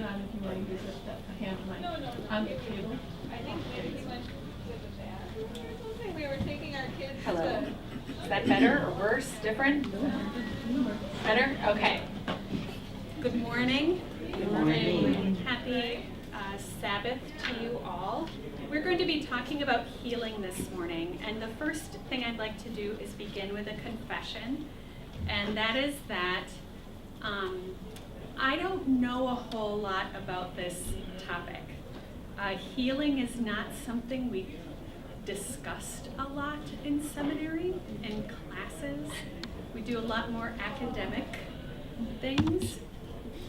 John, if you want to use a hand mic on the table. I think Nancy went to the bathroom. We were taking our kids Hello. to... Is that better or worse? Different? Better? Okay. Good morning. Good morning. Happy Sabbath to you all. We're going to be talking about healing this morning, and the first thing I'd like to do is begin with a confession, and that is that I don't know a whole lot about this topic. Healing is not something we've discussed a lot in seminary, in classes. We do a lot more academic things.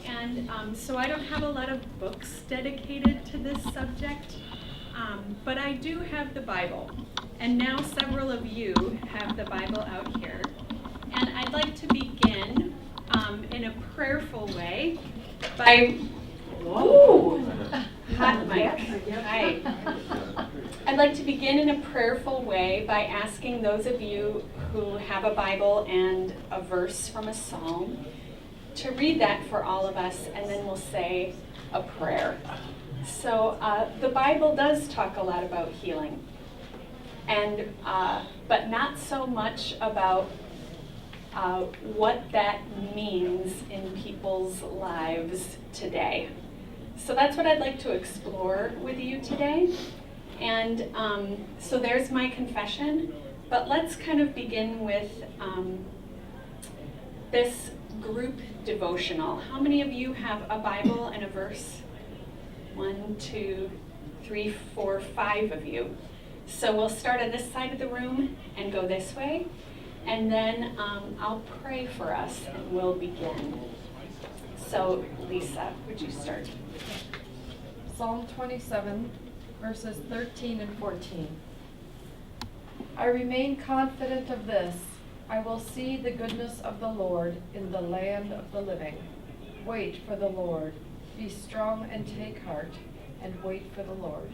And so I don't have a lot of books dedicated to this subject, but I do have the Bible. And now several of you have the Bible out here. And I'd like to begin in a prayerful way by, hot mic. Hi. I'd like to begin in a prayerful way by asking those of you who have a Bible and a verse from a psalm to read that for all of us, and then we'll say a prayer. So the Bible does talk a lot about healing, and but not so much about what that means in people's lives today. So that's what I'd like to explore with you today. And so there's my confession, but let's kind of begin with this group devotional. How many of you have a Bible and a verse? 1, 2, 3, 4, 5 of you. So we'll start on this side of the room and go this way, and then I'll pray for us and we'll begin. So Lisa, would you start? Psalm 27, verses 13 and 14. I remain confident of this. I will see the goodness of the Lord in the land of the living. Wait for the Lord. Be strong and take heart, and wait for the Lord.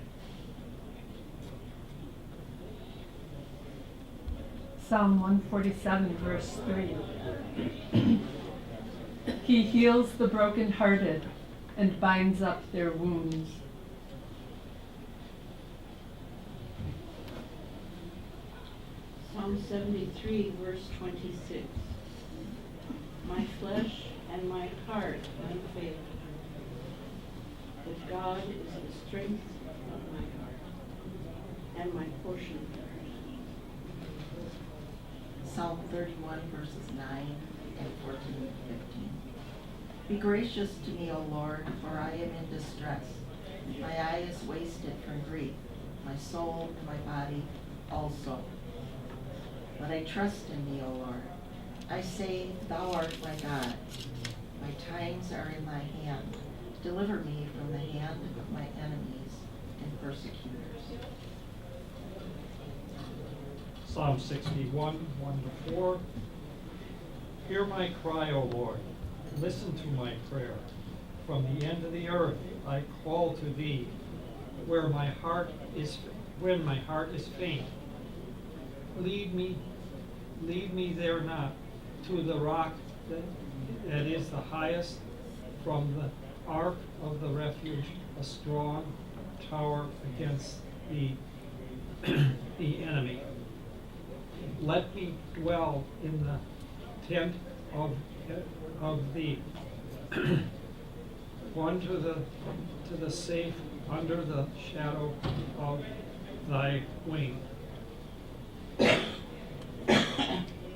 Psalm 147, verse 3. He heals the brokenhearted and binds up their wounds. Psalm 73, verse 26. My flesh and my heart may fail, but God is the strength of my heart and my portion. Psalm 31, verses 9 and 14 and 15. Be gracious to me, O Lord, for I am in distress. My eye is wasted from grief, my soul and my body also. But I trust in thee, O Lord. I say, thou art my God. My times are in thy hand. Deliver me from the hand of my enemies and persecutors. Psalm 61, 1 to 4. Hear my cry, O Lord. Listen to my prayer. From the end of the earth I call to thee, when my heart is faint. Lead me there not, to the rock that is the highest, from the ark of the refuge, a strong tower against the enemy. Let me dwell in the tent of the one to the safe under the shadow of thy wing.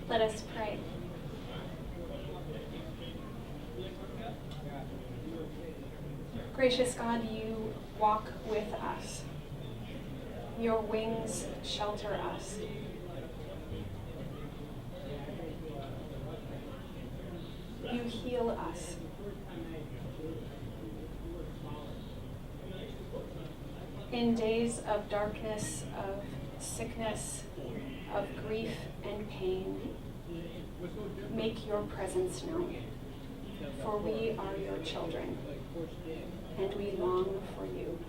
Let us pray. Gracious God, you walk with us. Your wings shelter us. You heal us. In days of darkness, of sickness, of grief and pain, make your presence known, for we are your children, and we long for you.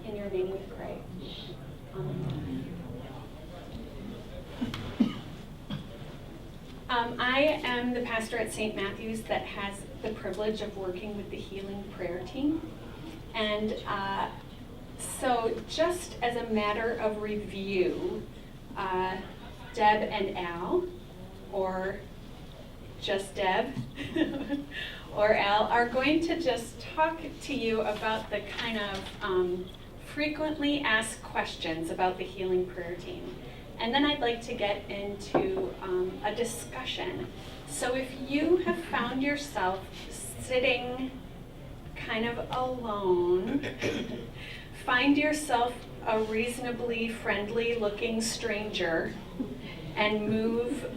In your name we pray. Amen. I am the pastor at St. Matthew's that has the privilege of working with the healing prayer team. And so just as a matter of review, Deb and Al, or just Deb, or Al, are going to just talk to you about the kind of frequently asked questions about the healing prayer team. And then I'd like to get into a discussion. So if you have found yourself sitting kind of alone, find yourself a reasonably friendly looking stranger and move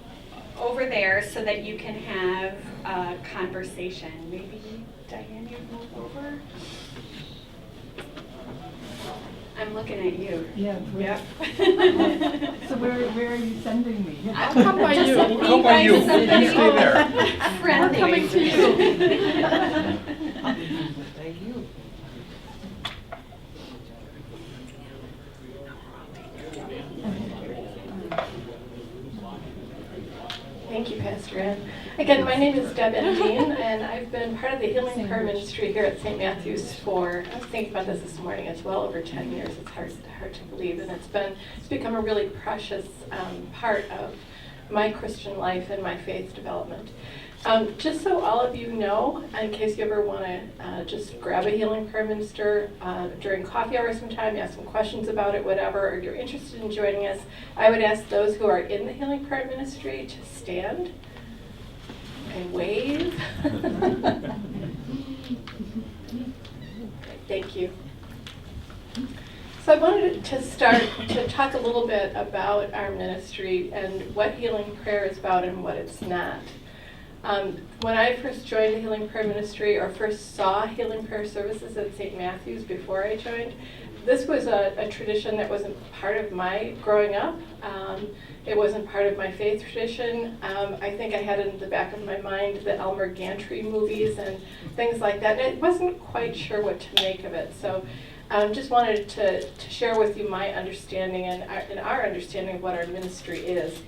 over there so that you can have a conversation. Maybe Diane, you'd move over? I'm looking at you. Yeah. Yep. So where are you sending me? I'll come by Just you. a- We'll come by you. You something stay there. friendly. We're coming to you. Thank you. Thank you, Pastor Ann. Again, my name is Deb Endine, and I've been part of the Healing Prayer Ministry here at St. Matthew's for, I was thinking about this morning, it's well over 10 years. It's hard to believe, and it's become a really precious part of my Christian life and my faith development. Just so all of you know, in case you ever want to just grab a healing prayer minister during coffee hour sometime, ask some questions about it, whatever, or you're interested in joining us, I would ask those who are in the healing prayer ministry to stand and wave. Thank you. So I wanted to start to talk a little bit about our ministry and what healing prayer is about and what it's not. When I first joined the Healing Prayer Ministry, or first saw healing prayer services at St. Matthew's before I joined, this was a tradition that wasn't part of my growing up. It wasn't part of my faith tradition. I think I had in the back of my mind the Elmer Gantry movies and things like that, and I wasn't quite sure what to make of it. So just wanted to share with you my understanding and our understanding of what our ministry is.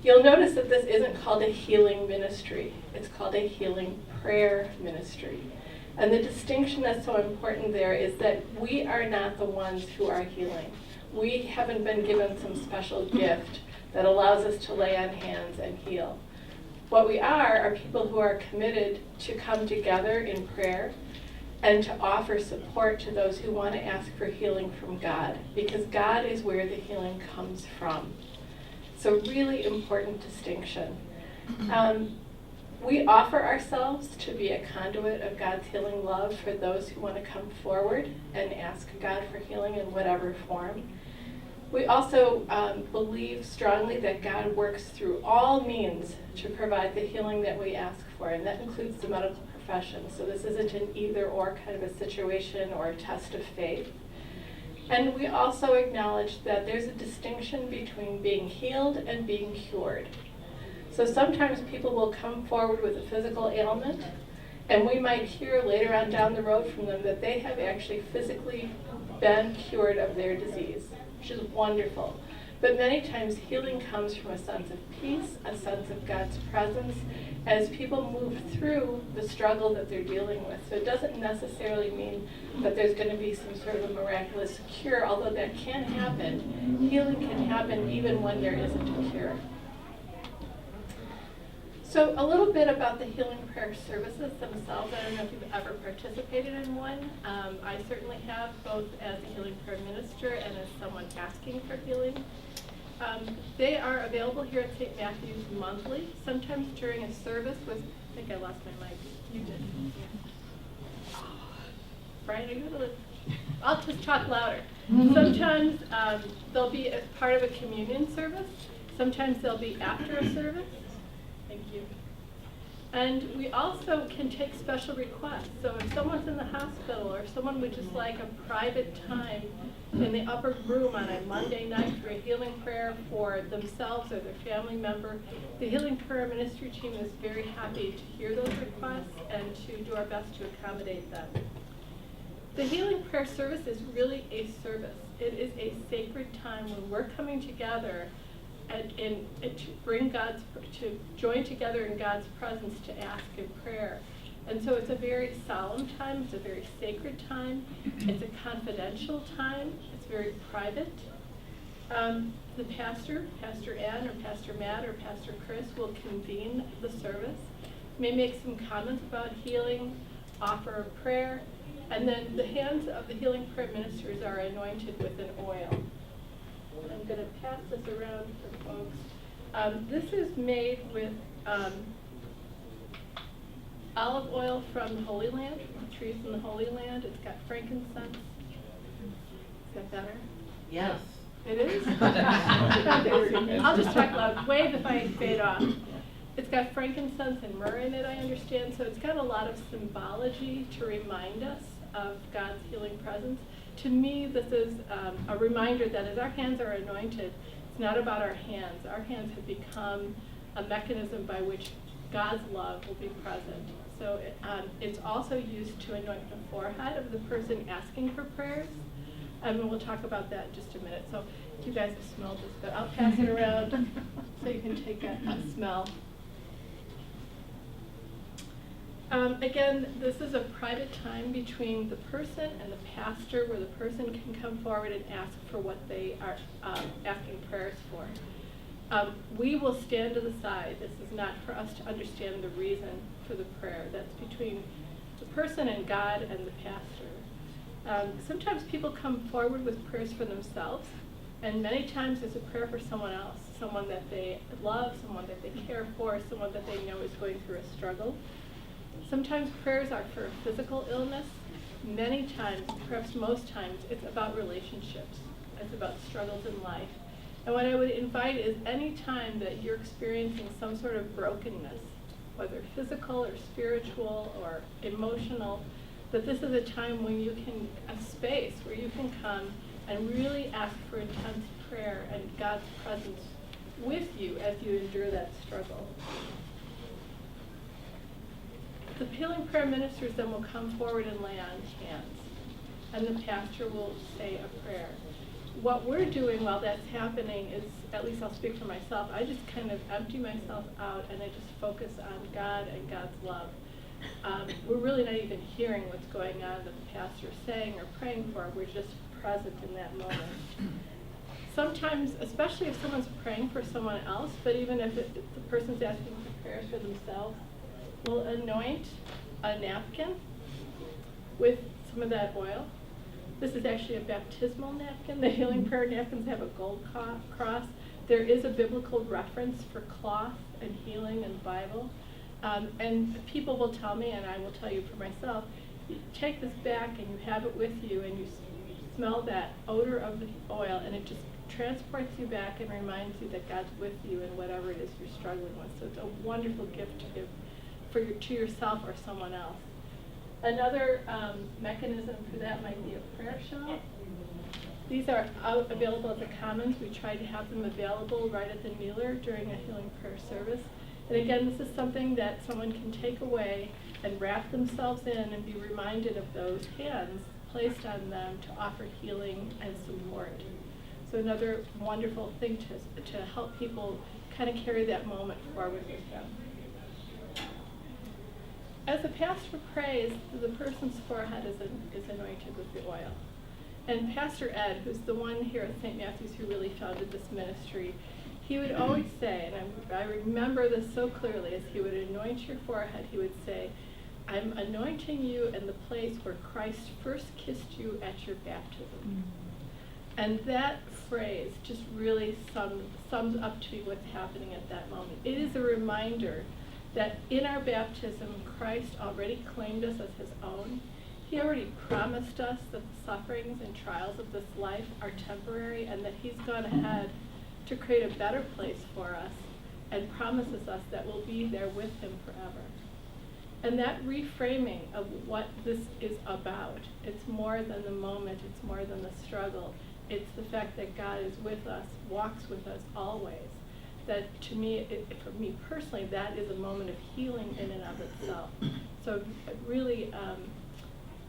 You'll notice that this isn't called a healing ministry. It's called a healing prayer ministry. And the distinction that's so important there is that we are not the ones who are healing. We haven't been given some special gift that allows us to lay on hands and heal. What we are people who are committed to come together in prayer and to offer support to those who want to ask for healing from God, because God is where the healing comes from. So really important distinction. We offer ourselves to be a conduit of God's healing love for those who want to come forward and ask God for healing in whatever form. We also believe strongly that God works through all means to provide the healing that we ask for, and that includes the medical profession. So this isn't an either-or kind of a situation or a test of faith. And we also acknowledge that there's a distinction between being healed and being cured. So sometimes people will come forward with a physical ailment, and we might hear later on down the road from them that they have actually physically been cured of their disease, which is wonderful. But many times healing comes from a sense of peace, a sense of God's presence, as people move through the struggle that they're dealing with. So it doesn't necessarily mean that there's going to be some sort of a miraculous cure, although that can happen. Healing can happen even when there isn't a cure. So a little bit about the healing prayer services themselves. I don't know if you've ever participated in one. I certainly have, both as a healing prayer minister and as someone asking for healing. They are available here at St. Matthew's monthly, sometimes during a service with, I think I lost my mic. You did. Brian, are you able to? I'll just talk louder. Sometimes they'll be as part of a communion service. Sometimes they'll be after a service. Thank you. And we also can take special requests. So if someone's in the hospital or someone would just like a private time in the upper room on a Monday night for a healing prayer for themselves or their family member, the Healing Prayer Ministry team is very happy to hear those requests and to do our best to accommodate them. The healing prayer service is really a service. It is a sacred time when we're coming together and to bring to join together in God's presence to ask in prayer. And so it's a very solemn time, it's a very sacred time, it's a confidential time, it's very private. The pastor, Pastor Ann or Pastor Matt or Pastor Chris will convene the service, may make some comments about healing, offer a prayer, and then the hands of the healing prayer ministers are anointed with an oil. I'm going to pass this around for folks. This is made with olive oil from the Holy Land, from the trees in the Holy Land. It's got frankincense. Is that better? Yes. It is? I'll just talk loud. Wave if I fade off. It's got frankincense and myrrh in it, I understand, so it's got a lot of symbology to remind us of God's healing presence. To me, this is a reminder that as our hands are anointed, it's not about our hands. Our hands have become a mechanism by which God's love will be present. So it's also used to anoint the forehead of the person asking for prayers. And we'll talk about that in just a minute. So you guys have smelled this, but I'll pass it around so you can take a smell. Again, this is a private time between the person and the pastor where the person can come forward and ask for what they are asking prayers for. We will stand to the side. This is not for us to understand the reason for the prayer. That's between the person and God and the pastor. Sometimes people come forward with prayers for themselves, and many times it's a prayer for someone else, someone that they love, someone that they care for, someone that they know is going through a struggle. Sometimes prayers are for physical illness. Many times, perhaps most times, it's about relationships. It's about struggles in life. And what I would invite is any time that you're experiencing some sort of brokenness, whether physical or spiritual or emotional, that this is a time when you can, a space where you can come and really ask for intense prayer and God's presence with you as you endure that struggle. The healing prayer ministers then will come forward and lay on hands, and the pastor will say a prayer. What we're doing while that's happening is, at least I'll speak for myself, I just kind of empty myself out and I just focus on God and God's love. We're really not even hearing what's going on that the pastor is saying or praying for. We're just present in that moment. Sometimes, especially if someone's praying for someone else, but even if the person's asking for prayers for themselves, we'll anoint a napkin with some of that oil. This is actually a baptismal napkin. The healing prayer napkins have a gold cross. There is a biblical reference for cloth and healing in the Bible. And people will tell me, and I will tell you for myself, you take this back and you have it with you and you smell that odor of the oil and it just transports you back and reminds you that God's with you in whatever it is you're struggling with. So it's a wonderful gift to give to yourself or someone else. Another mechanism for that might be a prayer shawl. These are available at the Commons. We try to have them available right at the kneeler during a healing prayer service. And again, this is something that someone can take away and wrap themselves in and be reminded of those hands placed on them to offer healing and support. So another wonderful thing to help people kind of carry that moment forward with them. As the pastor prays, the person's forehead is anointed with the oil. And Pastor Ed, who's the one here at St. Matthew's who really founded this ministry, he would always say, and I remember this so clearly, as he would anoint your forehead, he would say, I'm anointing you in the place where Christ first kissed you at your baptism. And that phrase just really sums up to you what's happening at that moment. It is a reminder that in our baptism, Christ already claimed us as his own. He already promised us that the sufferings and trials of this life are temporary and that he's gone ahead to create a better place for us and promises us that we'll be there with him forever. And that reframing of what this is about, it's more than the moment, it's more than the struggle. It's the fact that God is with us, walks with us always. That to me, for me personally, that is a moment of healing in and of itself. So a really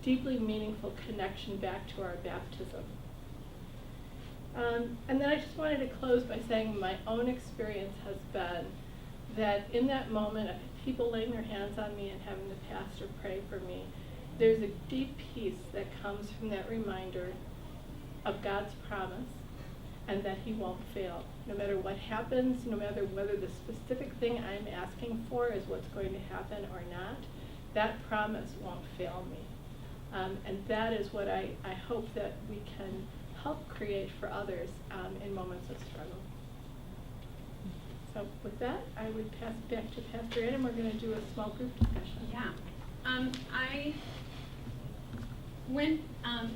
deeply meaningful connection back to our baptism. And then I just wanted to close by saying my own experience has been that in that moment of people laying their hands on me and having the pastor pray for me, there's a deep peace that comes from that reminder of God's promise and that He won't fail. No matter what happens, no matter whether the specific thing I'm asking for is what's going to happen or not, that promise won't fail me. And that is what I hope that we can help create for others in moments of struggle. So with that, I would pass it back to Pastor Ann, and we're going to do a small group discussion. Yeah. I went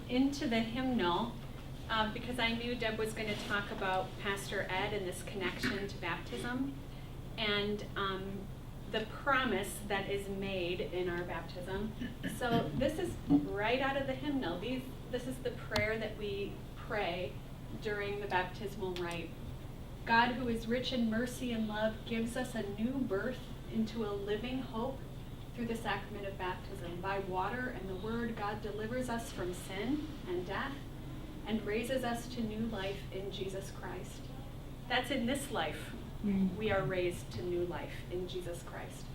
into the hymnal because I knew Deb was going to talk about Pastor Ed and this connection to baptism and the promise that is made in our baptism. So this is right out of the hymnal. This is the prayer that we pray during the baptismal rite. God, who is rich in mercy and love, gives us a new birth into a living hope through the sacrament of baptism. By water and the word, God delivers us from sin and death and raises us to new life in Jesus Christ. That's in this life. We are raised to new life in Jesus Christ.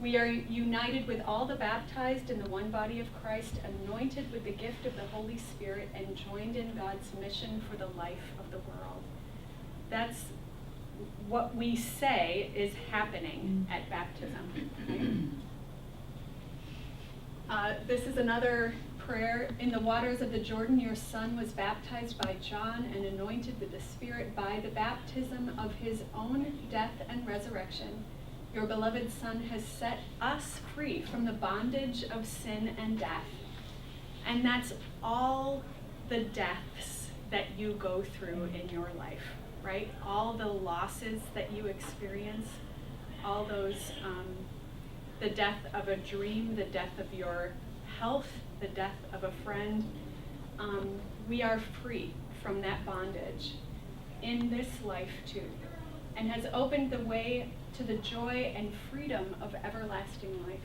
We are united with all the baptized in the one body of Christ, anointed with the gift of the Holy Spirit, and joined in God's mission for the life of the world. That's what we say is happening at baptism. Right? This is another prayer. In the waters of the Jordan, your son was baptized by John and anointed with the Spirit by the baptism of his own death and resurrection. Your beloved Son has set us free from the bondage of sin and death. And that's all the deaths that you go through in your life, right? All the losses that you experience, all those, the death of a dream, the death of your health, the death of a friend. We are free from that bondage in this life too, and has opened the way to the joy and freedom of everlasting life.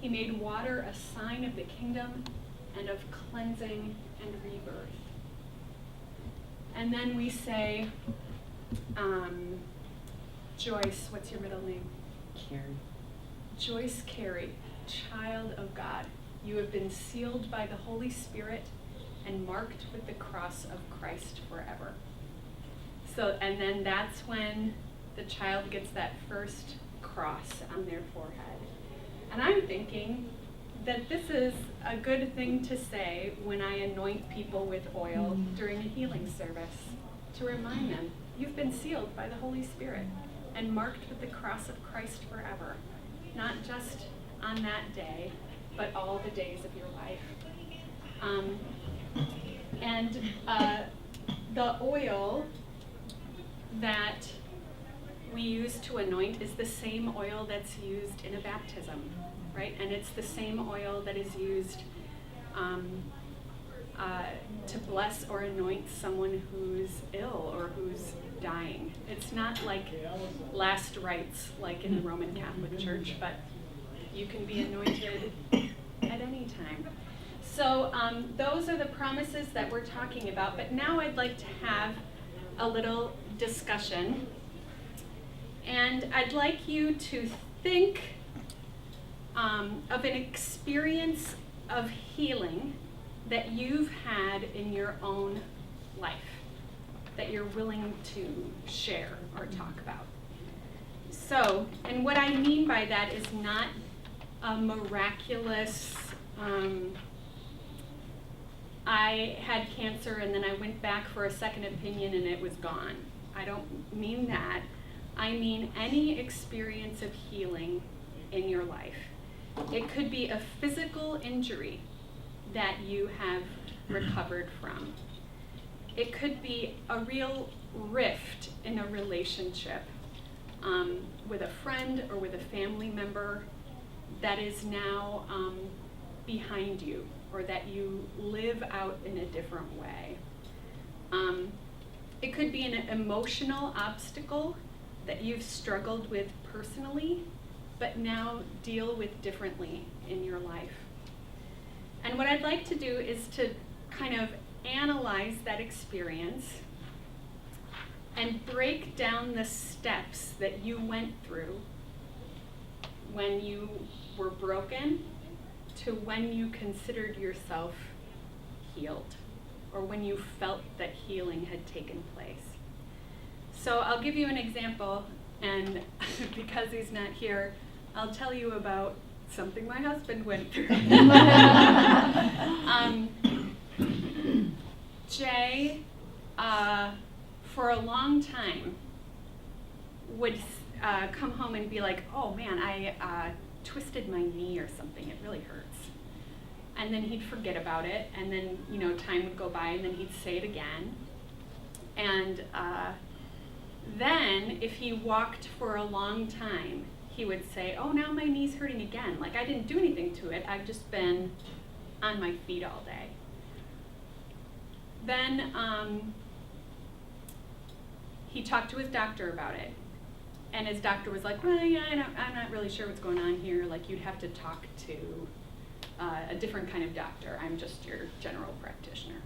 He made water a sign of the kingdom and of cleansing and rebirth. And then we say, Joyce, what's your middle name? Carrie. Joyce Carey, child of God, you have been sealed by the Holy Spirit and marked with the cross of Christ forever. So, and then that's when the child gets that first cross on their forehead. And I'm thinking that this is a good thing to say when I anoint people with oil during a healing service, to remind them, you've been sealed by the Holy Spirit and marked with the cross of Christ forever, not just on that day, but all the days of your life. The oil that we use to anoint is the same oil that's used in a baptism, right? And it's the same oil that is used to bless or anoint someone who's ill or who's dying. It's not like last rites like in the Roman Catholic Church, but you can be anointed at any time. So those are the promises that we're talking about, but now I'd like to have a little discussion. And I'd like you to think of an experience of healing that you've had in your own life that you're willing to share or talk about. So, and what I mean by that is not a miraculous, I had cancer and then I went back for a second opinion and it was gone. I don't mean that. I mean any experience of healing in your life. It could be a physical injury that you have recovered from. It could be a real rift in a relationship with a friend or with a family member that is now behind you, or that you live out in a different way. It could be an emotional obstacle that you've struggled with personally, but now deal with differently in your life. And what I'd like to do is to kind of analyze that experience and break down the steps that you went through when you were broken to when you considered yourself healed, or when you felt that healing had taken place. So I'll give you an example, and because he's not here, I'll tell you about something my husband went through. Jay, for a long time, would come home and be like, oh man, I twisted my knee or something, it really hurts. And then he'd forget about it, and then, time would go by, and then he'd say it again. And then, if he walked for a long time, he would say, oh, now my knee's hurting again. Like, I didn't do anything to it, I've just been on my feet all day. Then he talked to his doctor about it. And his doctor was like, well, yeah, I'm not really sure what's going on here. Like, you'd have to talk to a different kind of doctor. I'm just your general practitioner.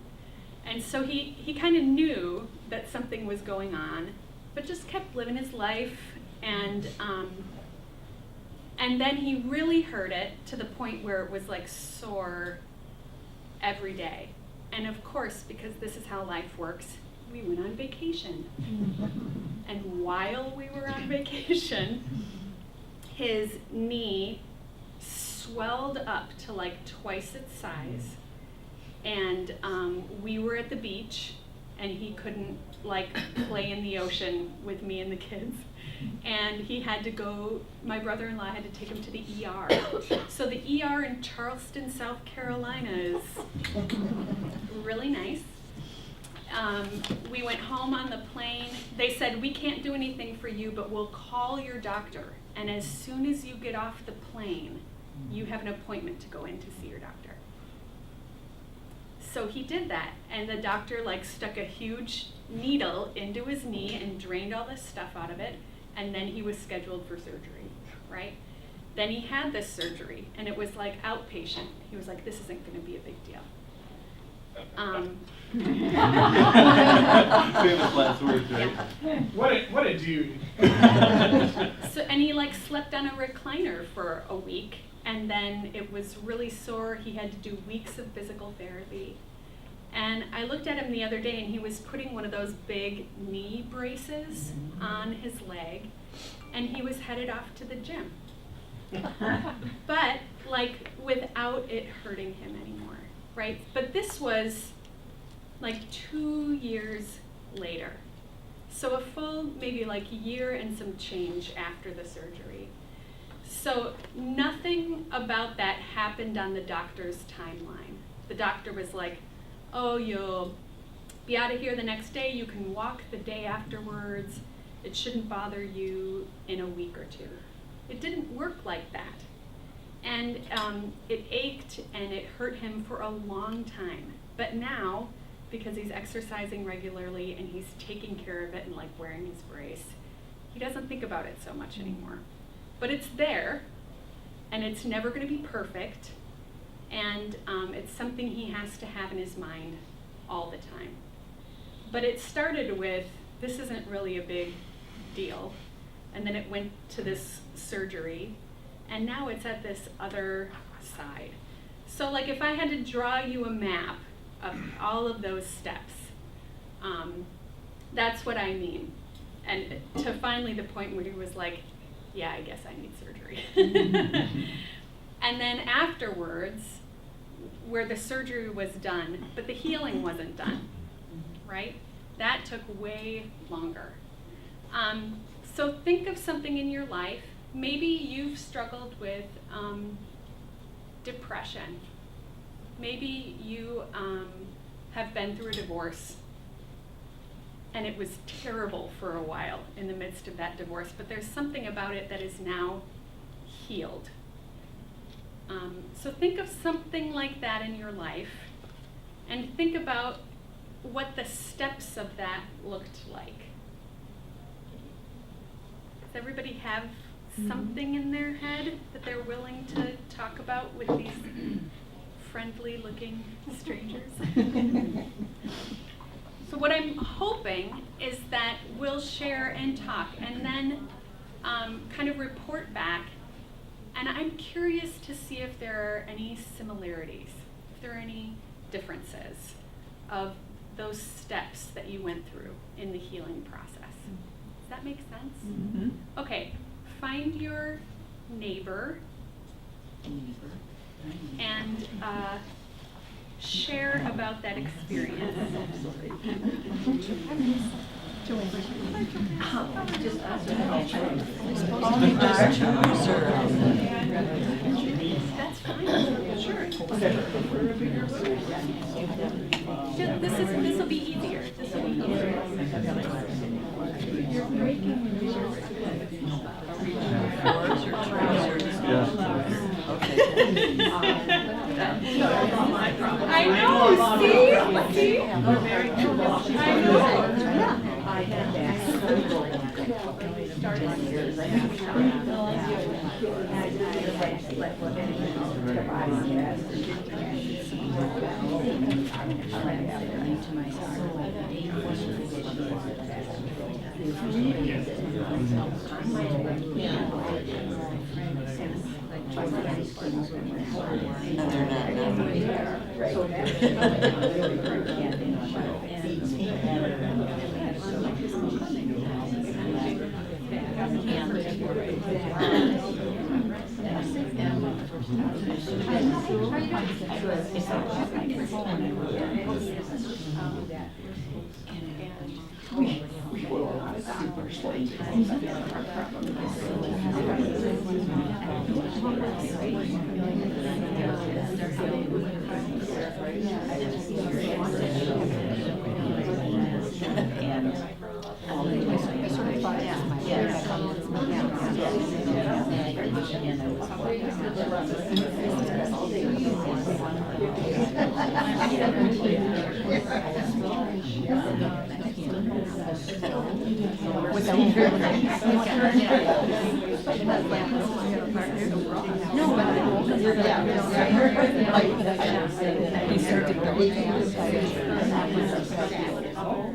And so he kind of knew that something was going on, but just kept living his life. And then he really heard it to the point where it was like sore every day. And of course, because this is how life works, we went on vacation. And while we were on vacation, his knee swelled up to like twice its size. And we were at the beach, and he couldn't like play in the ocean with me and the kids. And he had to go, my brother-in-law had to take him to the ER. So the ER in Charleston, South Carolina is really nice. We went home on the plane. They said, we can't do anything for you, but we'll call your doctor. And as soon as you get off the plane, you have an appointment to go in to see your doctor. So he did that, and the doctor like stuck a huge needle into his knee and drained all this stuff out of it, and then he was scheduled for surgery, right? Then he had this surgery, and it was like outpatient. He was like, this isn't going to be a big deal. Famous last words, right? What a dude. So, and he like slept on a recliner for a week, and then it was really sore. He had to do weeks of physical therapy. And I looked at him the other day, and he was putting one of those big knee braces on his leg, and he was headed off to the gym. But like without it hurting him anymore, right? But this was like 2 years later. So a full maybe like year and some change after the surgery. So nothing about that happened on the doctor's timeline. The doctor was like, oh, you'll be out of here the next day, you can walk the day afterwards, it shouldn't bother you in a week or two. It didn't work like that. And it ached and it hurt him for a long time. But now, because he's exercising regularly and he's taking care of it and like wearing his brace, he doesn't think about it so much anymore. But it's there, and it's never going to be perfect, and it's something he has to have in his mind all the time. But it started with, this isn't really a big deal, and then it went to this surgery, and now it's at this other side. So like if I had to draw you a map of all of those steps, that's what I mean. And to finally the point where he was like, yeah, I guess I need surgery. And then afterwards, where the surgery was done, but the healing wasn't done, right? That took way longer. So think of something in your life. Maybe you've struggled with depression. Maybe you have been through a divorce, and it was terrible for a while in the midst of that divorce, but there's something about it that is now healed. So think of something like that in your life, and think about what the steps of that looked like. Does everybody have something in their head that they're willing to talk about with these friendly looking strangers? So what I'm hoping is that we'll share and talk and then kind of report back. And I'm curious to see if there are any similarities, if there are any differences of those steps that you went through in the healing process. Does that make sense? Mm-hmm. Okay, find your neighbor and share about that experience. That's fine. Sure. This will be easier. This will be easier. I know. See? I know.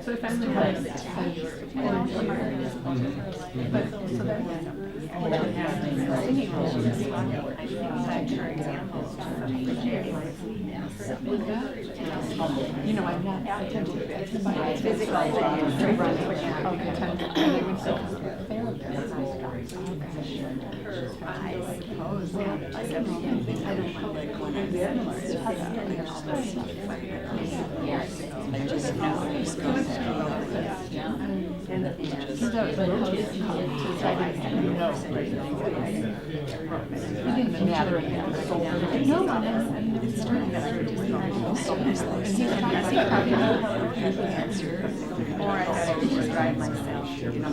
So if I'm the one you know, I'm not attempting to physical or I thought I would just drive myself, you know,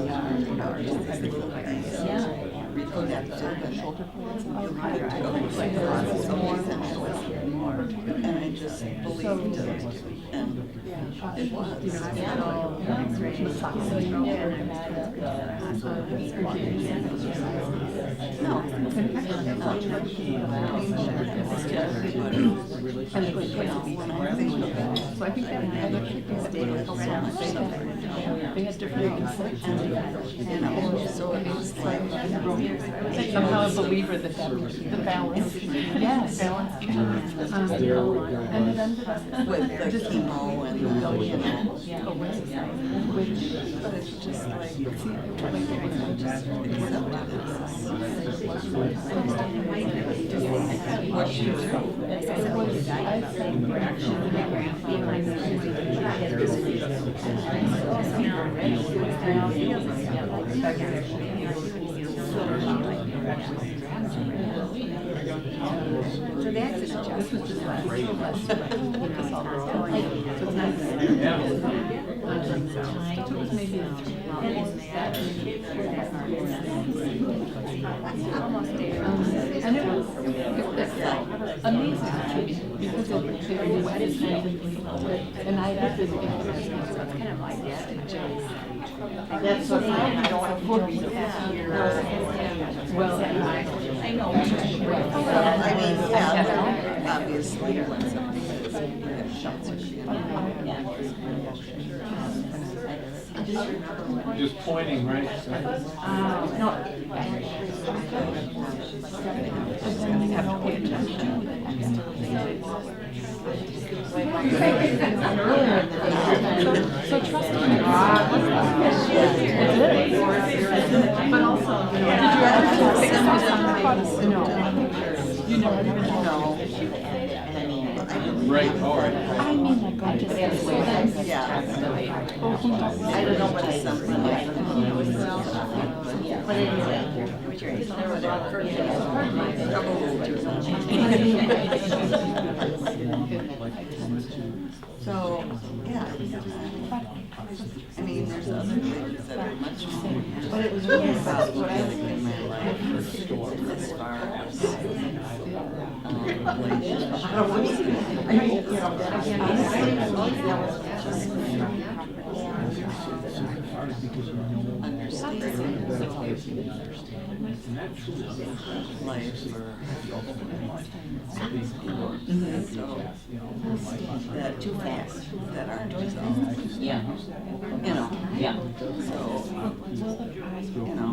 And I just believed it. And it was. So I think that another key thing that they had different somehow a believer that the balance. Yes. Balance. And it ended up With the chemo and but it's just like, so the accident just was just like so it was maybe and it was amazing because of the wedding and I did this kind of like that's what I don't want to put me well I know. I mean, yeah, obviously, when something is Just pointing, right? No, I have to pay attention. Earlier in the day. So trust me. But also, did you ever fix something? No. You never know. Right, all right. I mean, like, I just. I don't know what I said. But anyway. So, yeah. I mean, there's other things that are much more. But it was really about what I was in my life as far as. I don't want to. I mean, you know, that was just. That too fast, that aren't resolved. Yeah. You know, yeah. So, you know.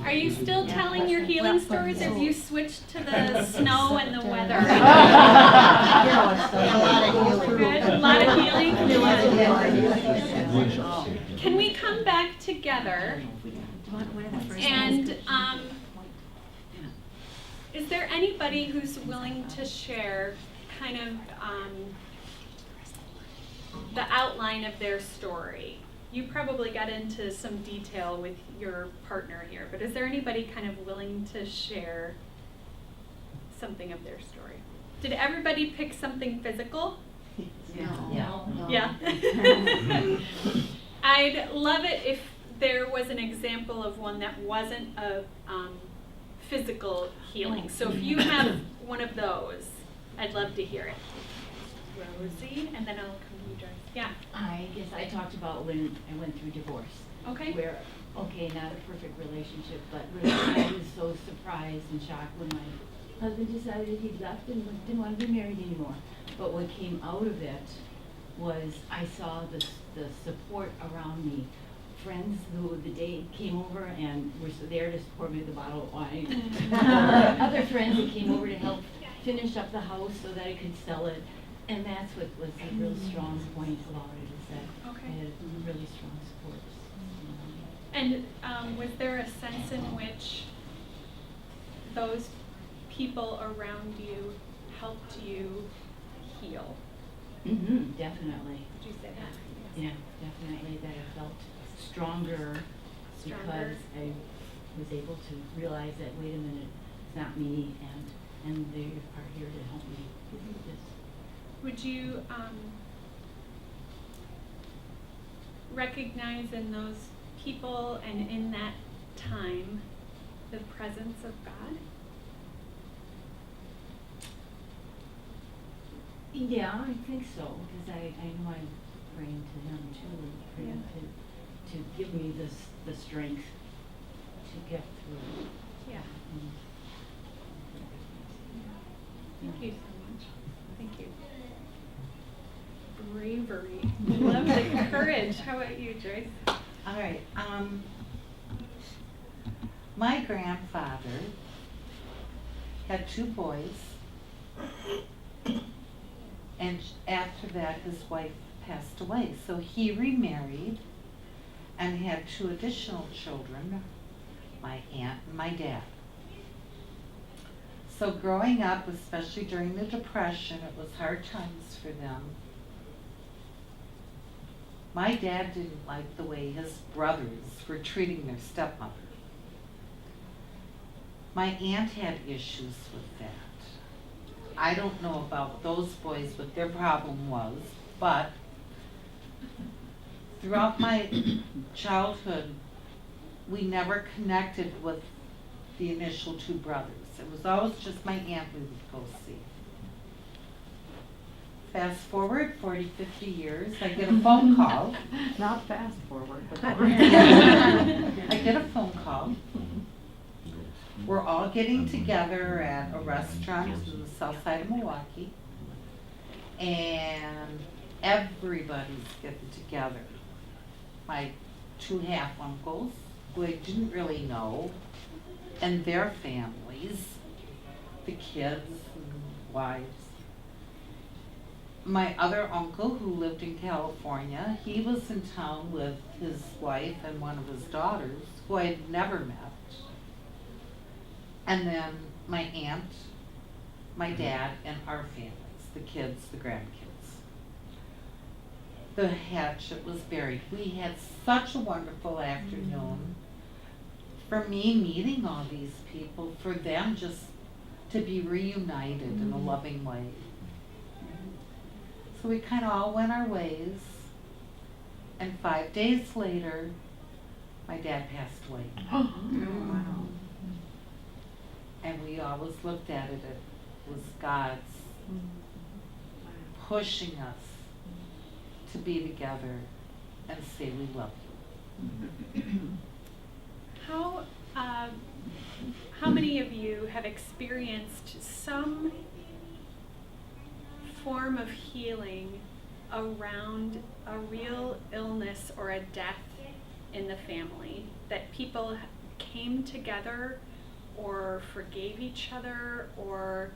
Are you still telling your healing stories, or have you switched to the snow and the weather? We're good? A lot of healing? Can we come back together? And is there anybody who's willing to share kind of the outline of their story? You probably got into some detail with your partner here, but is there anybody kind of willing to share something of their story? Did everybody pick something physical? Yeah. I'd love it if there was an example of one that wasn't a physical healing. So if you have one of those, I'd love to hear it. Rosie, and then I'll come to you, Joyce. Yeah. I guess I talked about when I went through divorce. Okay. Where, okay, not a perfect relationship, but really I was so surprised and shocked when my husband decided he left and didn't want to be married anymore. But what came out of it was I saw the support around me. Friends who the day came over and were there to support me with a bottle of wine. Other friends that came over to help finish up the house so that I could sell it. And that's what was a real strong point about it, is that I had really strong support. And was there a sense in which those people around you helped you heal? Mm-hmm, definitely. Did you say that? Yeah, definitely, that I felt stronger because I was able to realize that, wait a minute, it's not me, and they are here to help me get through this. Would you recognize in those people and in that time the presence of God? Yeah, I think so, because I know I'm praying to him too, and praying to give me the strength to get through. Yeah. Thank you so much. Thank you. Bravery. Love the courage. How about you, Joyce? All right. My grandfather had 2 boys, and after that his wife passed away. So he remarried and had 2 additional children, my aunt and my dad. So growing up, especially during the Depression, it was hard times for them. My dad didn't like the way his brothers were treating their stepmother. My aunt had issues with that. I don't know about those boys what their problem was, but throughout my childhood, we never connected with the initial 2 brothers. It was always just my aunt we would go see. Fast forward 40, 50 years, I get a phone call. Not fast forward, but. I get a phone call. We're all getting together at a restaurant in the south side of Milwaukee. and everybody's getting together. My 2 half uncles, who I didn't really know, and their families, the kids and wives. My other uncle, who lived in California, he was in town with his wife and one of his daughters, who I had never met. And then my aunt, my dad, and our families, the kids, the grandkids. The hatchet was buried. We had such a wonderful afternoon. For me, meeting all these people, for them just to be reunited in a loving way. So we kind of all went our ways, and 5 days later, my dad passed away. Wow. And we always looked at it, it was God's pushing us to be together and say we love you. How many of you have experienced some form of healing around a real illness or a death in the family, that people came together or forgave each other, or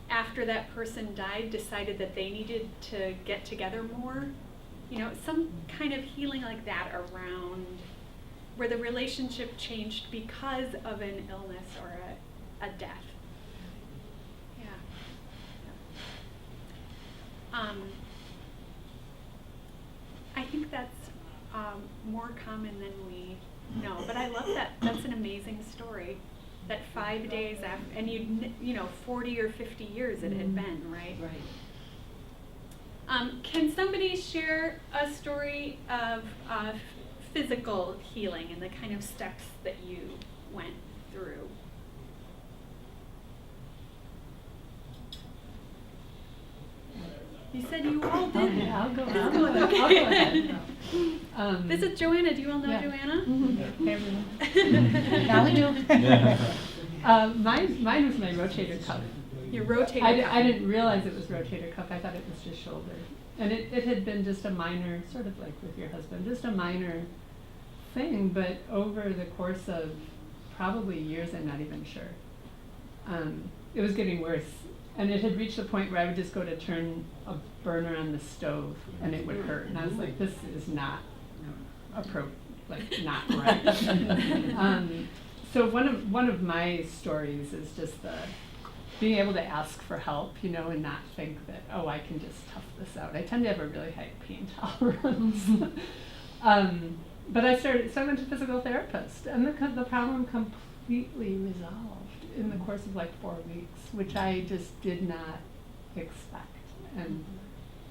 after that person died decided that they needed to get together more? You know, some kind of healing like that around where the relationship changed because of an illness or a death. Yeah. I think that's more common than we know, but I love that. That's an amazing story. That 5 days after, and you know, 40 or 50 years it had been, right? Right. Can somebody share a story of physical healing and the kind of steps that you went through? You said you all did. Okay, I'll go Okay. ahead. This is Joanna. Do you all know Yeah. Joanna? Hey, everyone. Now we do. Mine was my rotator cuff. Your rotator cuff. I didn't realize it was rotator cuff. I thought it was just shoulder. And it had been just a minor, sort of like with your husband, just a minor thing, but over the course of probably years, I'm not even sure, it was getting worse. And it had reached a point where I would just go to turn a burner on the stove and it would hurt. And I was like, this is not not right. So one of my stories is just being able to ask for help, you know, and not think that, oh, I can just tough this out. I tend to have a really high pain tolerance. But I went to physical therapist, and the problem completely resolved in the course of like 4 weeks, which I just did not expect. And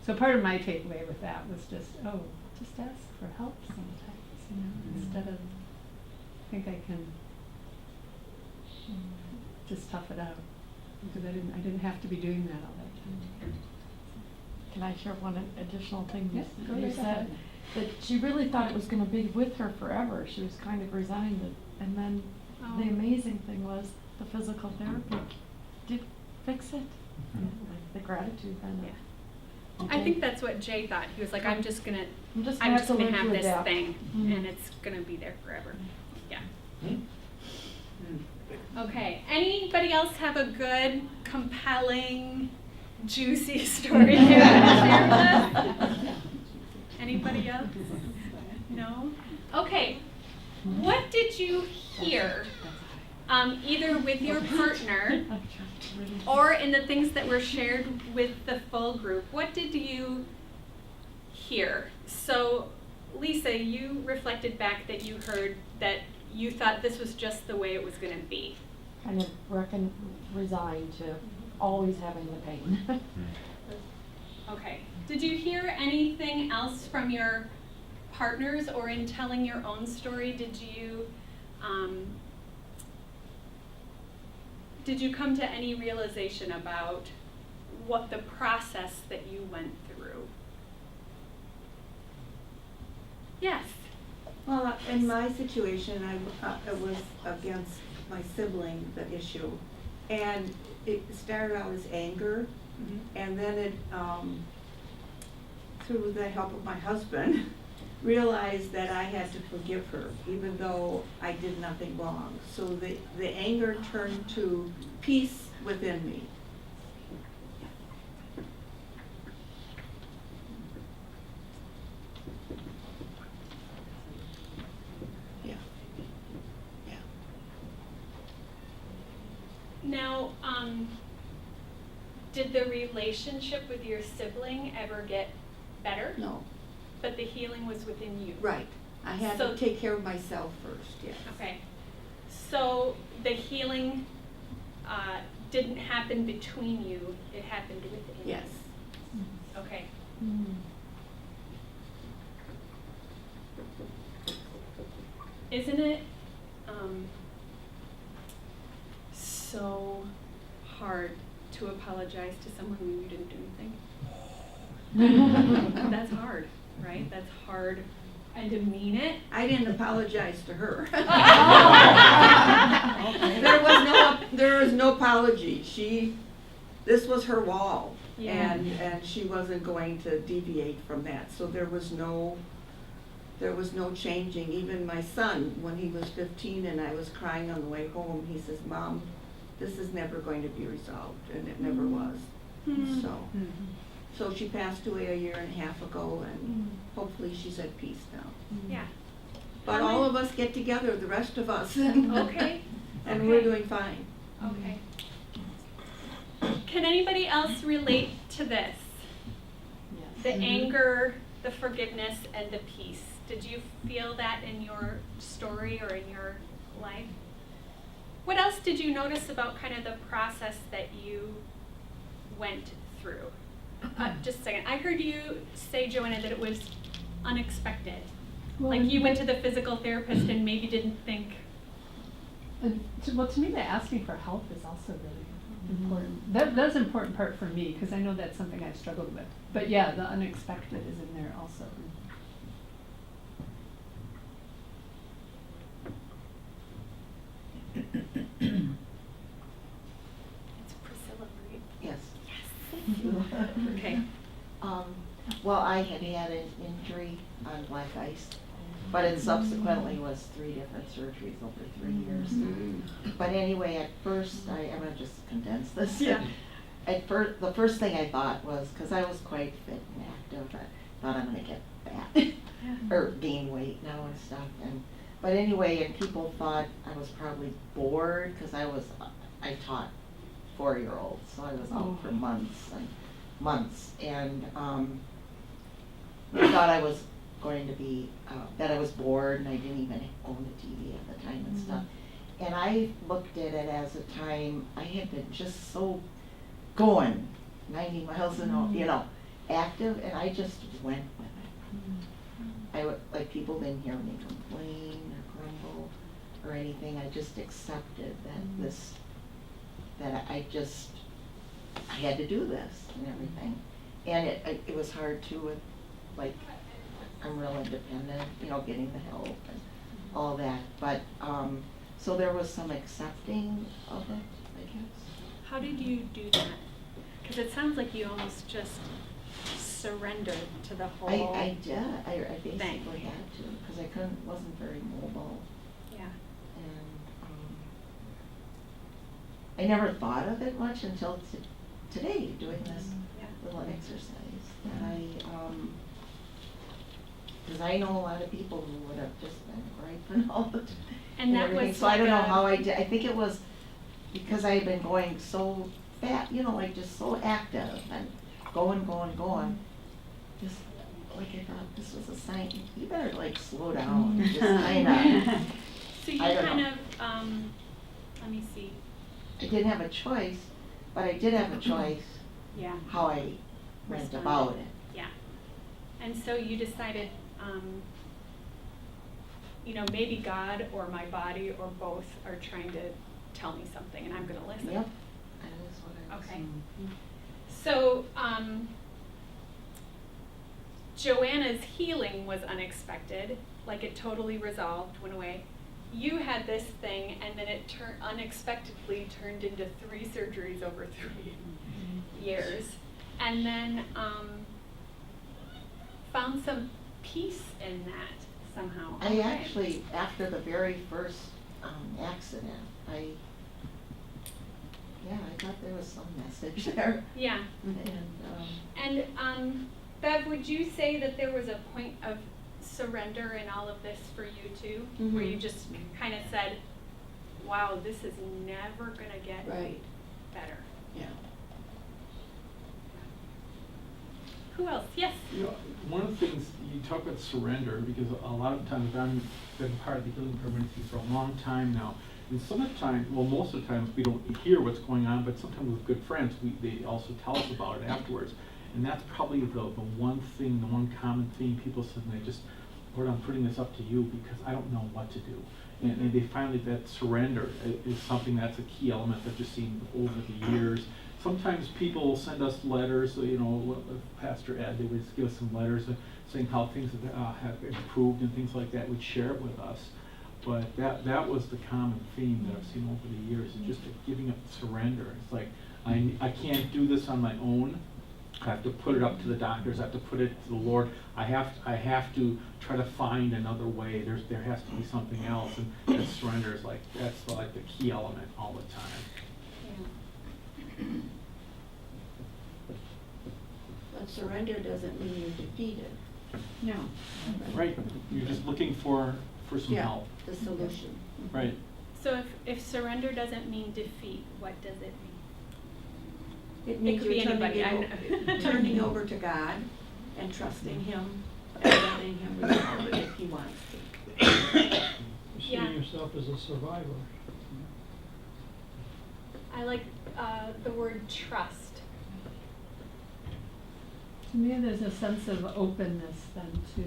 so part of my takeaway with that was just ask for help sometimes, you know, instead of think I can just tough it out, because I didn't have to be doing that all that time. Can I share one additional thing Yes, go you right said? ahead. That she really thought it was going to be with her forever. She was kind of resigned, and then the amazing thing was the physical therapy did fix it. Like the gratitude then. Yeah. I think that's what Jay thought. He was like, I'm just gonna have have to learn to this adapt. thing, Mhm. and it's gonna be there forever. Yeah. Okay. Anybody else have a good, compelling, juicy story you want to share with us? Anybody else? No? Okay. What did you hear, either with your partner or in the things that were shared with the full group? What did you hear? So, Lisa, you reflected back that you heard that you thought this was just the way it was going to be. Kind of resigned to always having the pain. Okay. Did you hear anything else from your partners, or in telling your own story, did you come to any realization about what the process that you went through? Yes. Well, in my situation, it was against my sibling, the issue. And it started out as anger, And then it, through the help of my husband, realized that I had to forgive her, even though I did nothing wrong. So the anger turned to peace within me. Yeah. Yeah. Now, did the relationship with your sibling ever get better? No. But the healing was within you? Right. I had So- to take care of myself first, yes. Okay. So the healing didn't happen between you, it happened within you? Yes. Okay. Isn't it so hard to apologize to someone when you didn't do anything? That's hard, right? That's hard, and to mean it. I didn't apologize to her. Okay. There was no apology. This was her wall. Yeah. And she wasn't going to deviate from that. So there was no changing. Even my son, when he was 15 and I was crying on the way home, he says, "Mom, this is never going to be resolved," and it never was. So she passed away a year and a half ago, and hopefully she's at peace now. Yeah. But How all many- of us get together, the rest of us. Okay. And we're Okay. doing fine. Okay. Can anybody else relate to this? The anger, the forgiveness, and the peace. Did you feel that in your story or in your life? What else did you notice about kind of the process that you went through? Just a second. I heard you say, Joanna, that it was unexpected. Well, Like you went to the physical therapist and maybe didn't think. Well, to me, the asking for help is also really important. That's an important part for me, because I know that's something I've struggled with. But yeah, the unexpected is in there also. It's Priscilla, right? Yes. Okay. Well, I had an injury on black ice, but it subsequently was 3 different surgeries over 3 years. But anyway, at first, I'm gonna just condense this. Yeah. The first thing I thought was, because I was quite fit and active, I thought I'm gonna get fat or gain weight now and stuff. But anyway, and people thought I was probably bored because I taught 4-year-olds, so I was out for months and months, and I thought I was going to be that I was bored and I didn't even own the TV at the time and stuff. And I looked at it as a time I had been just so going 90 miles an hour, active, and I just went with it. I would, like, people didn't hear me complain or grumble or anything. I just accepted that I had to do this and everything. And it was hard too with, like, I'm real independent, getting the help and all that. But, so there was some accepting of it, I guess. How did you do that? Because it sounds like you almost just surrendered to the whole I did. I basically thing. had to, because I wasn't very mobile. Yeah. And I never thought of it much until today, doing this little exercise. That because I know a lot of people who would have just been griping all the time. And that everything. was So I don't know like how I did. I think it was because I had been going so fast, like just so active and going. Just like I thought this was a sign. You better like slow down. Just kind of. So you I don't kind know. of, let me see. I didn't have a choice, but I did have a choice Yeah. how I went Responded. about it. Yeah. And so you decided, maybe God or my body or both are trying to tell me something, and I'm going to listen. Yep. That is what I was. Okay. So, Joanna's healing was unexpected, like it totally resolved, went away. you had this thing, and then it unexpectedly turned into 3 surgeries over 3 years, and then found some peace in that somehow. I actually, after the very first accident, I thought there was some message there. Yeah. And Bev, would you say that there was a point of surrender in all of this for you too, where you just kind of said, wow, this is never going to get better? Yeah. Who else? Yes. You know, one of the things you talk about surrender, because a lot of times I've been part of the healing community for a long time now, and some of the time, well, most of the times we don't hear what's going on, but sometimes with good friends, they also tell us about it afterwards. And that's probably the one thing, the one common theme people said, and they just, Lord, I'm putting this up to you because I don't know what to do. And they finally, that surrender is something that's a key element that you've seen over the years. Sometimes people will send us letters, you know, with Pastor Ed, they would give us some letters saying how things have improved and things like that. We'd share it with us. But that was the common theme that I've seen over the years, is just giving up surrender. It's like, I can't do this on my own. I have to put it up to the doctors. I have to put it to the Lord. I have to try to find another way. There has to be something else, and that surrender is that's the key element all the time. But surrender doesn't mean you're defeated. No. Right. You're just looking for some help. The solution. Right. So if surrender doesn't mean defeat, what does it mean? It means could be you're anybody. turning over to God and trusting Him and letting Him resolve it if He wants to. You see yourself as a survivor. I like the word trust. To me, there's a sense of openness then to,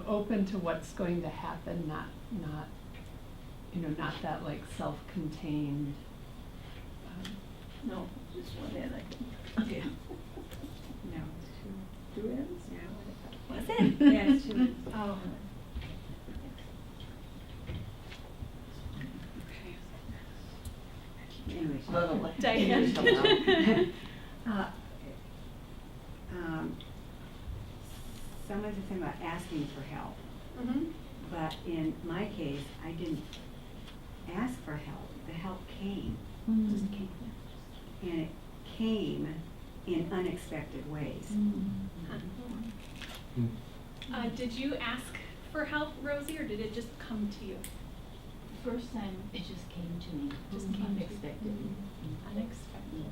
open to what's going to happen, not that like self-contained. No, just one end, I think. Yeah. No, two ends? Yeah. Was it? Yeah, it's 2 ends. Oh. Anyways. Diane. Someone was talking about asking for help, Mm-hmm. but in my case, I didn't ask for help. The help came, just came, and it came in unexpected ways. Did you ask for help, Rosie, or did it just come to you? First time, it just came to me, just unexpectedly. Unexpected.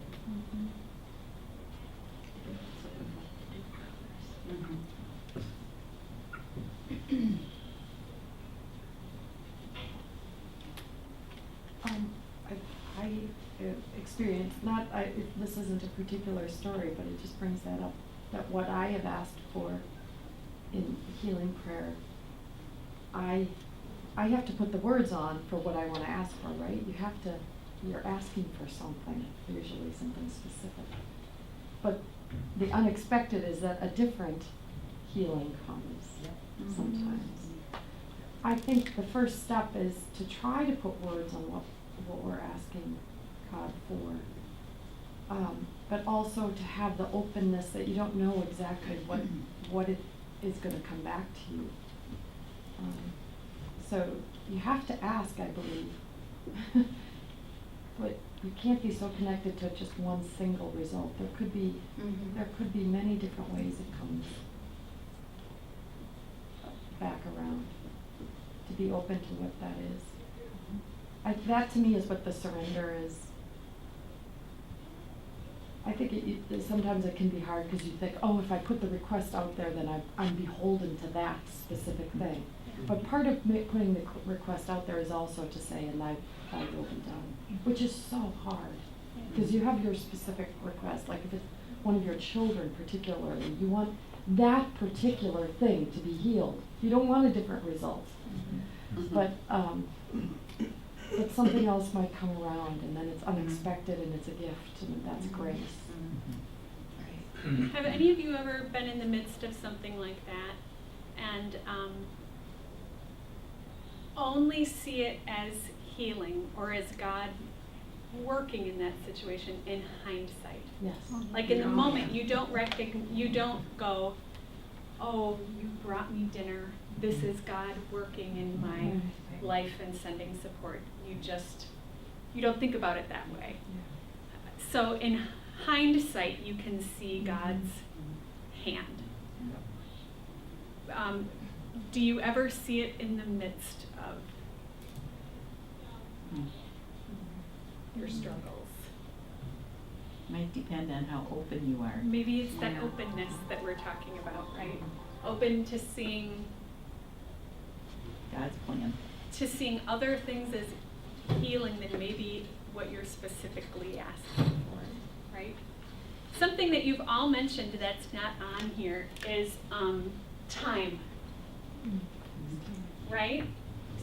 I experienced, this isn't a particular story, but it just brings that up, that what I have asked for in healing prayer, I have to put the words on for what I want to ask for, right? You're asking for something, usually something specific. But the unexpected is that a different healing comes sometimes. I think the first step is to try to put words on what we're asking God for, but also to have the openness that you don't know exactly what it is going to come back to you. So you have to ask, I believe, but you can't be so connected to just one single result. There could be many different ways it comes back around. To be open to what that is. That to me is what the surrender is. I think sometimes it can be hard because you think, oh, if I put the request out there, then I'm beholden to that specific thing. But part of putting the request out there is also to say, and thy will be done, which is so hard because you have your specific request. Like if it's one of your children particularly, you want that particular thing to be healed. You don't want a different result. But something else might come around, and then it's unexpected, and it's a gift, and that's grace. Have any of you ever been in the midst of something like that, and only see it as healing or as God working in that situation in hindsight. Yes. Like in the moment, you don't go, oh, you brought me dinner. This is God working in my life and sending support. You don't think about it that way. So in hindsight, you can see God's hand. Do you ever see it in the midst of your struggles? Might depend on how open you are. Maybe it's that openness that we're talking about, right? Open to seeing God's plan. to seeing other things as healing than maybe what you're specifically asking for, right? Something that you've all mentioned that's not on here is time, right?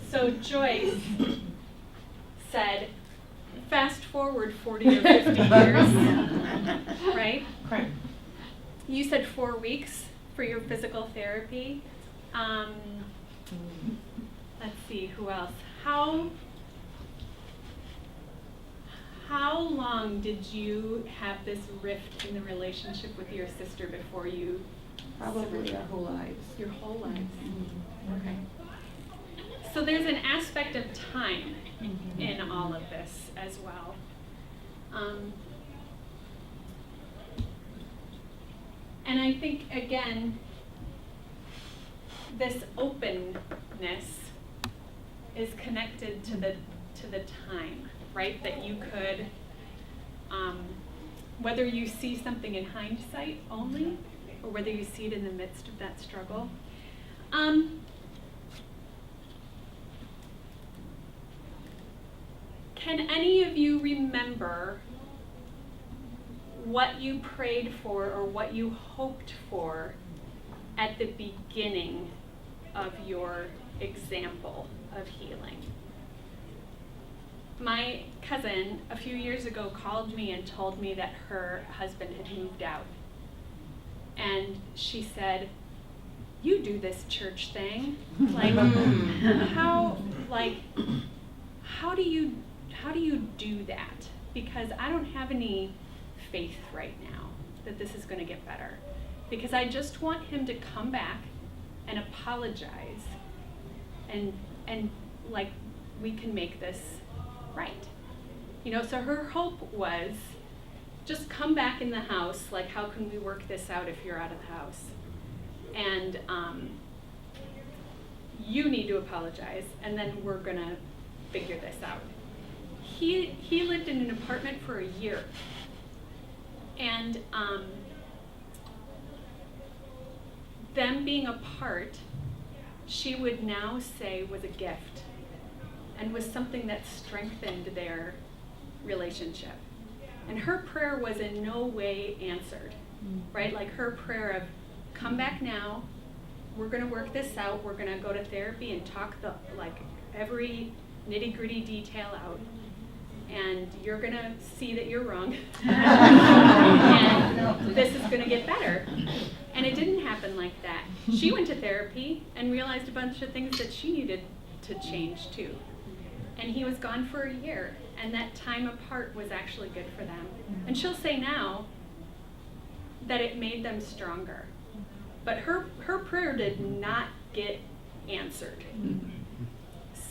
So Joyce said, fast forward 40 or 50 years, right? Correct. You said 4 weeks for your physical therapy. Let's see, who else? How long did you have this rift in the relationship with your sister before you? Probably our whole lives. Your whole lives. Okay. So there's an aspect of time in all of this as well. And I think, again, this openness is connected to the time, right? That you could, whether you see something in hindsight only, or whether you see it in the midst of that struggle. Can any of you remember what you prayed for or what you hoped for at the beginning of your example of healing? My cousin a few years ago called me and told me that her husband had moved out. And she said, "You do this church thing. How do you do that? Because I don't have any faith right now that this is going to get better. Because I just want him to come back and apologize and like we can make this right." So her hope was, just come back in the house, like how can we work this out if you're out of the house? And you need to apologize, and then we're gonna figure this out. He lived in an apartment for a year, and them being apart, she would now say was a gift, and was something that strengthened their relationship. And her prayer was in no way answered, right? Like her prayer of, come back now, we're gonna work this out, we're gonna go to therapy and talk every nitty-gritty detail out, and you're gonna see that you're wrong, and this is gonna get better. And it didn't happen like that. She went to therapy and realized a bunch of things that she needed to change too. And he was gone for a year, and that time apart was actually good for them. And she'll say now that it made them stronger. But her prayer did not get answered.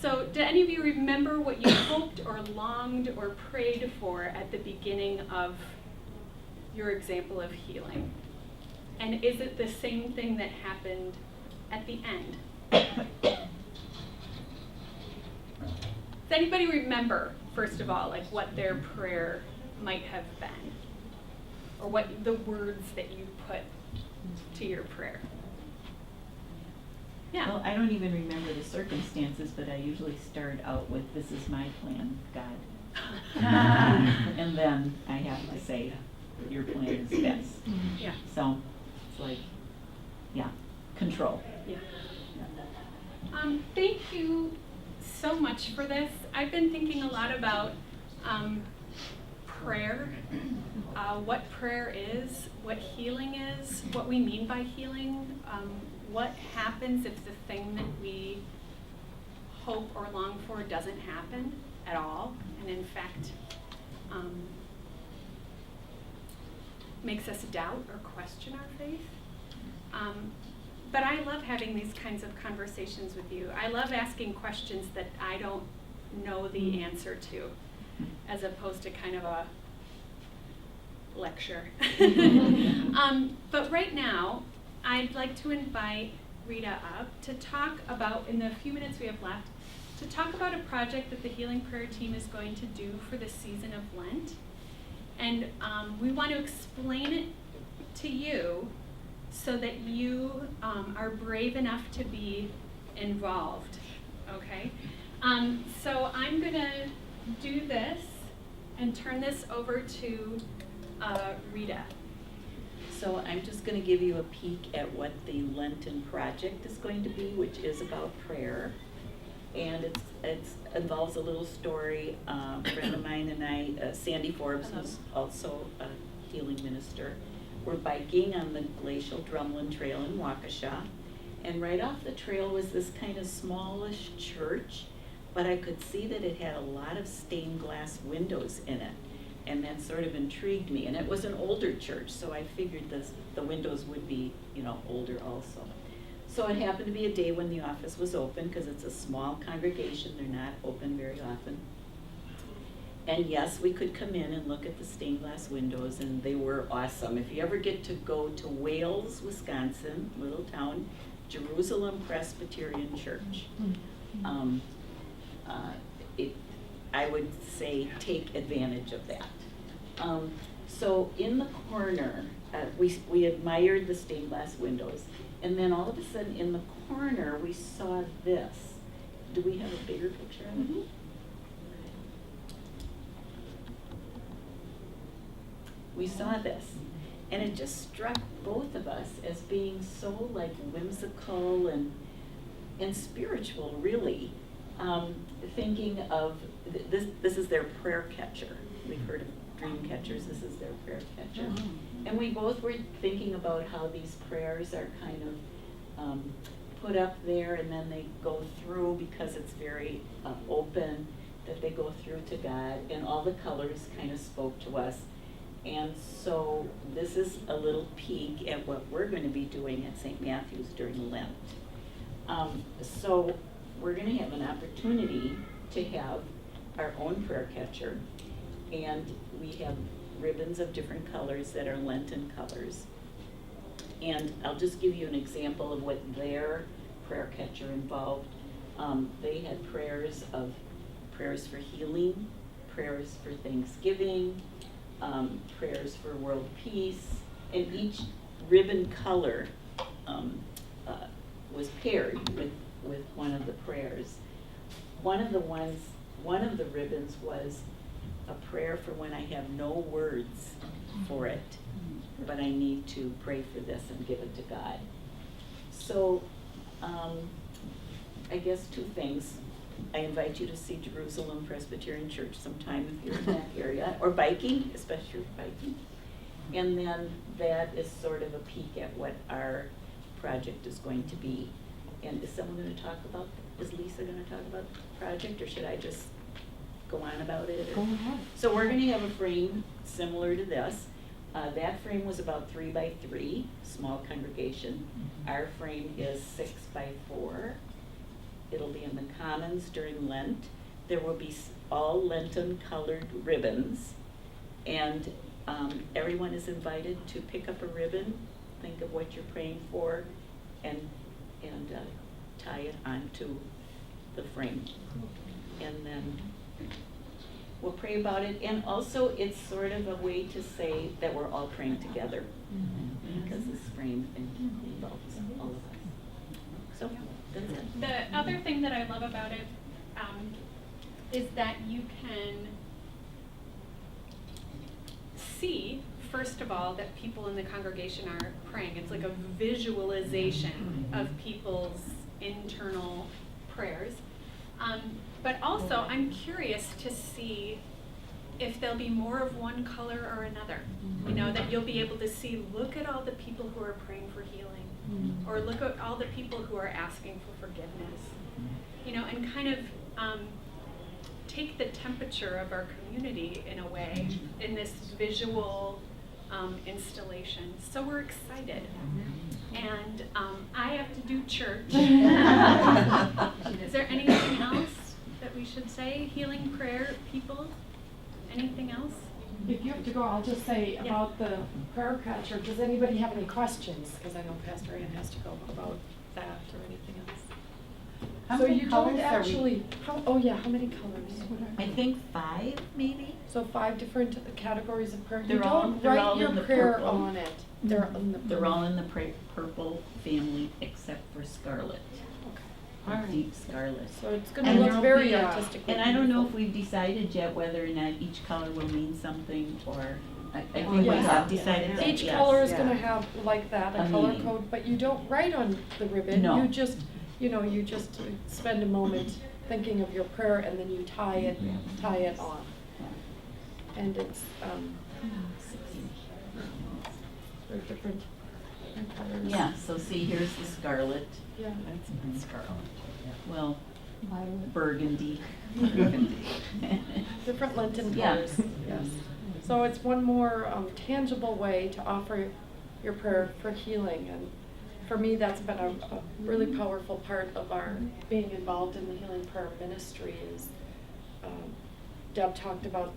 So do any of you remember what you hoped or longed or prayed for at the beginning of your example of healing? And is it the same thing that happened at the end? Does anybody remember, first of all, like what their prayer might have been? Or what the words that you put to your prayer? Yeah. Well, I don't even remember the circumstances, but I usually start out with, "This is my plan, God." And then I have to say, "Your plan is best." Yeah. So it's like, yeah, control. Yeah. Thank you so much for this. I've been thinking a lot about prayer, what prayer is, what healing is, what we mean by healing, what happens if the thing that we hope or long for doesn't happen at all, and in fact makes us doubt or question our faith. But I love having these kinds of conversations with you. I love asking questions that I don't know the answer to, as opposed to kind of a lecture. But right now, I'd like to invite Rita up to talk about, in the few minutes we have left, to talk about a project that the Healing Prayer Team is going to do for the season of Lent. And we want to explain it to you so that you are brave enough to be involved, okay? So I'm gonna do this and turn this over to Rita. So I'm just going to give you a peek at what the Lenten project is going to be, which is about prayer. And it involves a little story. A friend of mine and I, Sandy Forbes, who's also a healing minister, we're biking on the Glacial Drumlin Trail in Waukesha. And right off the trail was this kind of smallish church, but I could see that it had a lot of stained glass windows in it. And that sort of intrigued me. And it was an older church, so I figured the windows would be, older also. So it happened to be a day when the office was open, because it's a small congregation. They're not open very often. And yes, we could come in and look at the stained glass windows, and they were awesome. If you ever get to go to Wales, Wisconsin, little town, Jerusalem Presbyterian Church, I would say take advantage of that. So in the corner, we admired the stained glass windows, and then all of a sudden in the corner we saw this. Do we have a bigger picture of it? Mm-hmm. We saw this, and it just struck both of us as being so like whimsical and spiritual, really. Thinking of this is their prayer catcher. We've heard of dream catchers. This is their prayer catcher. And we both were thinking about how these prayers are kind of put up there, and then they go through, because it's very open, that they go through to God, and all the colors kind of spoke to us. And so this is a little peek at what we're going to be doing at St. Matthew's during Lent. So we're going to have an opportunity to have our own prayer catcher, and we have ribbons of different colors that are Lenten colors. And I'll just give you an example of what their prayer catcher involved. They had prayers for healing, prayers for Thanksgiving, prayers for world peace, and each ribbon color was paired with one of the prayers. One of the ribbons was a prayer for when I have no words for it, but I need to pray for this and give it to God. So I guess two things. I invite you to see Jerusalem Presbyterian Church sometime if you're in that area, or biking, especially biking. And then that is sort of a peek at what our project is going to be. And is someone going to talk about, is Lisa going to talk about the project, or should I just go on about it? Go ahead. So we're going to have a frame similar to this. That frame was about 3 by 3, small congregation. Our frame is 6 by 4. It'll be in the Commons during Lent. There will be all Lenten colored ribbons, and everyone is invited to pick up a ribbon, think of what you're praying for, and tie it onto the frame. And then we'll pray about it. And also it's sort of a way to say that we're all praying together, because this frame involves all of us. So that's it. The other thing that I love about it is that you can see, first of all, that people in the congregation are praying. It's like a visualization of people's internal prayers. But also, I'm curious to see if there'll be more of one color or another. You know, that you'll be able to see, look at all the people who are praying for healing, or look at all the people who are asking for forgiveness. and kind of take the temperature of our community in a way in this visual installation. So we're excited. And I have to do church. Is there anything else that we should say? Healing prayer, people? Anything else? If you have to go, I'll just say about the prayer catcher, does anybody have any questions? Because I know Pastor Ann has to go about that or anything else. How So many you colors don't are we- actually, how many colors? What are I they? think 5, maybe? So 5 different categories of prayer. You They're all- don't they're write all your in the prayer purple. on it. They're in the They're all in the purple family except for scarlet. Okay. Deep scarlet. So it's going to And look there'll very be artistic. And I don't know if we've decided yet whether or not each color will mean something, or I think we yes. have decided that, Each yes. color is going to have like that, a A color meaning. code, but you don't write on the ribbon. No. You just, you just spend a moment thinking of your prayer and then you tie it on. And it's, they're different colors. Yeah, so see, here's the scarlet. Yeah. That's scarlet. Well, Violet. burgundy. Different Lenten Yeah. colors, yes. So it's one more tangible way to offer your prayer for healing. And for me, that's been a really powerful part of our being involved in the healing prayer ministry is Deb talked about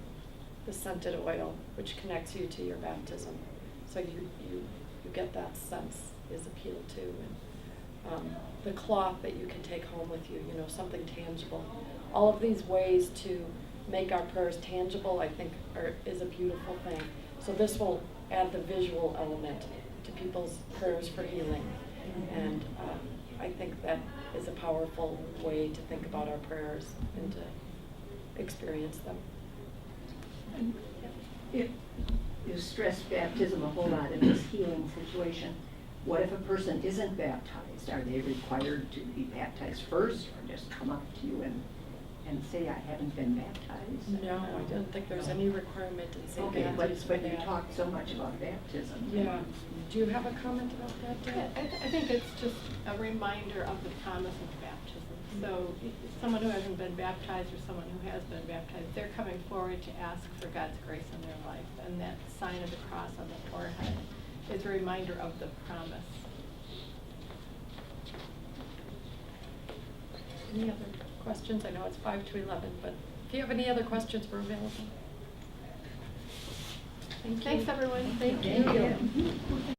the scented oil, which connects you to your baptism. So you get that sense is appealed to. And the cloth that you can take home with you, something tangible. All of these ways to make our prayers tangible, I think, is a beautiful thing. So this will add the visual element to people's prayers for healing. And I think that is a powerful way to think about our prayers and to experience them. You stress baptism a whole lot in this healing situation. What if a person isn't baptized? Are they required to be baptized first, or just come up to you and say, I haven't been baptized? No, I don't think there's any requirement in St. Okay, Matthew's for but you that. talked so much about baptism. Yeah. Do you have a comment about that, Yeah, Deb? I think it's just a reminder of the promise of baptism. So someone who hasn't been baptized or someone who has been baptized, they're coming forward to ask for God's grace in their life. And that sign of the cross on the forehead is a reminder of the promise. Any other questions? I know it's 5 to 11, but if you have any other questions, we're available. Thank you. Thanks, everyone. Thank you.